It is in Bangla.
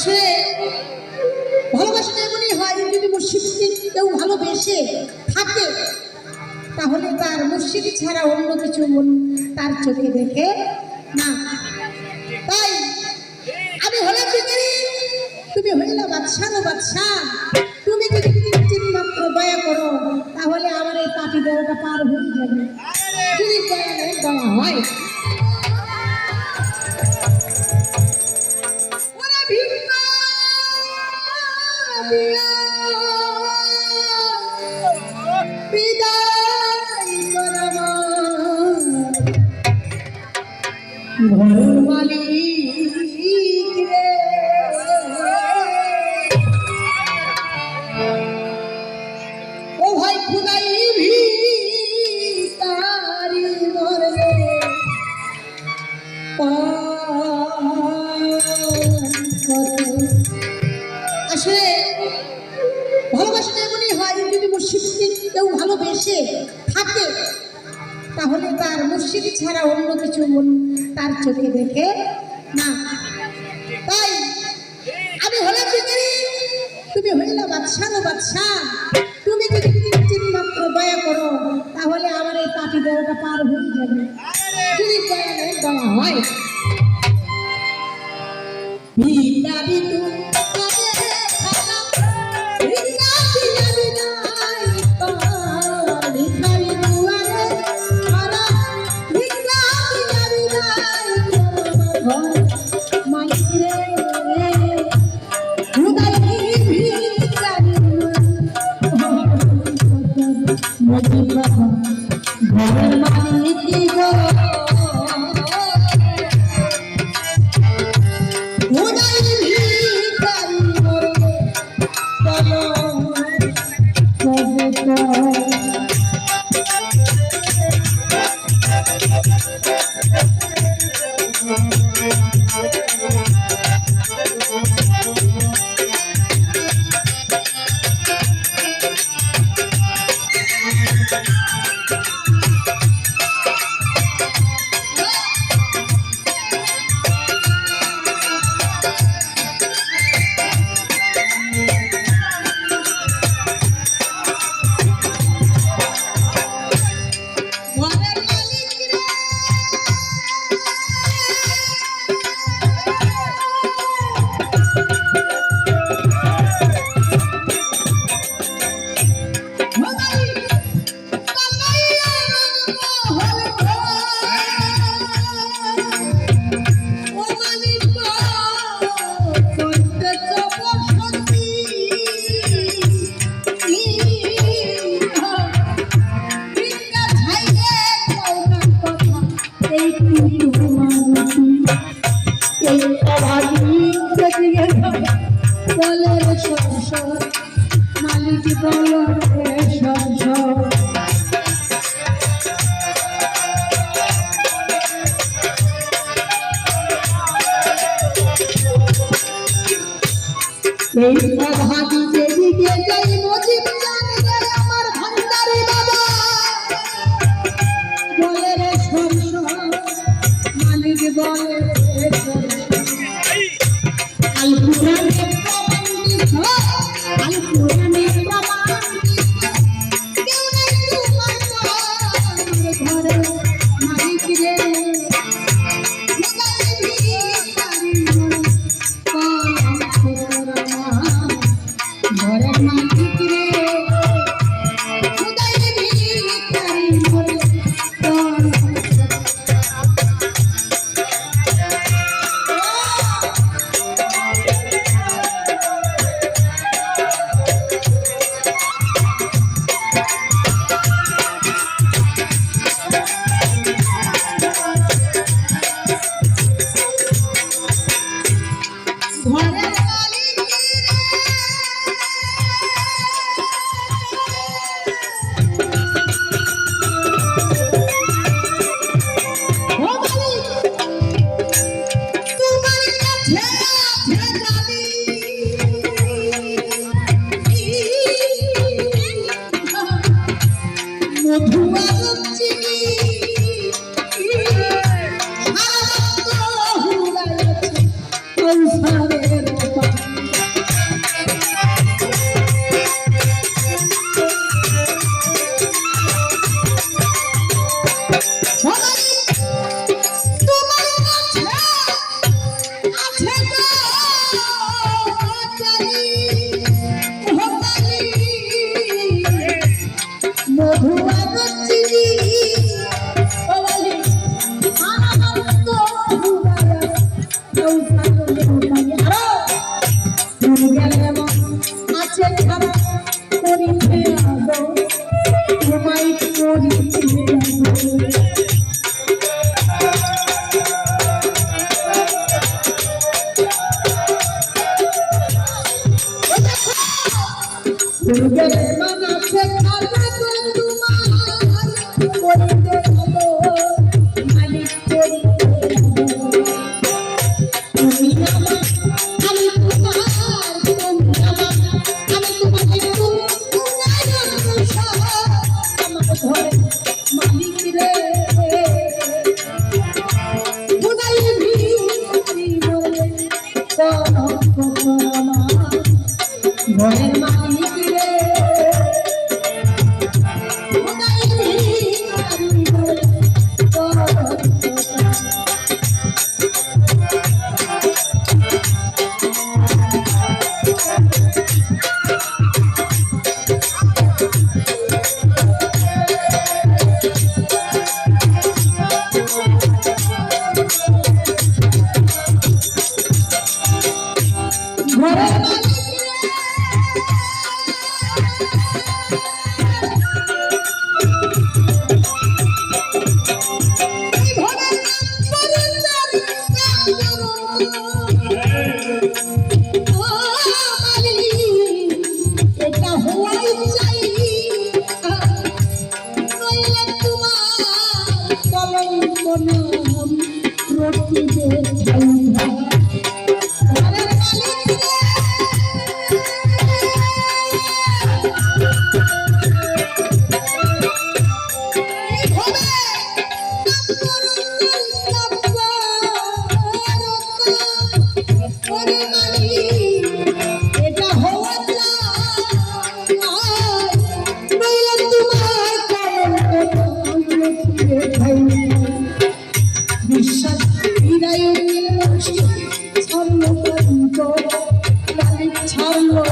আসলে ভালোবাসাটা এমনই হয়, যদি মুর্শিদকে কেউ ভালোবেসে থাকে তাহলে তার মুর্শিদ ছাড়া অন্য কিছু মন তার চোখে দেখে না। তাই আমি হলাম ভিখারি, তুমি হইলা বাদশার বাদশা। তুমি যদি তিন মাত্র দয়া করো তাহলে আমার এই পাপি দেহটা পার হয়ে যাবে। যদি দয়া হয় ঘরের মালিক রে, ও ভাই খুদাই ভিখারি ঘরে আসলে ভালোবাসাটা এমনই হয়, যদি মুর্শিদকে কেউ ভালোবেসে থাকে তাহলে তার মুর্শিদ ছাড়া অন্য কিছু মন তার চোখে দেখে না। তাই আমি হলাম ভিখারি, তুমি হইলা বাদশার বাদশা। তুমি যদি তিন মাত্র দয়া করো তাহলে আমার এই পাপি দেহটা পার হয়ে যাবে। যদি দয়া হয় ভিখারি ঘরের মালিক গো, খুদাই ভিখারি বলো মালিক বলো এই ভাগি যেদিকে যাই মজিব জানে আমার ভান্ডারি বাবা বলে রে সংসার মালিক বলে আল কুরআনে প্রমাণিত আল কুরআনে প্রমাণিত কেউ নাই তোমার ঘরে মালিক রে ঘরের মালিক রে খুদাই ভিখারি বলে দুর্গের মানাছে খাবে তোমার করিতে হলো মালিক করিতে তুমি আমার আমি তোমার তুমি আমার আমি তোমাকে আমার ঘরে মালিক রে ঘরের মালিক রে বিশ্বাস ছাড়লো মালিক ছাড়লো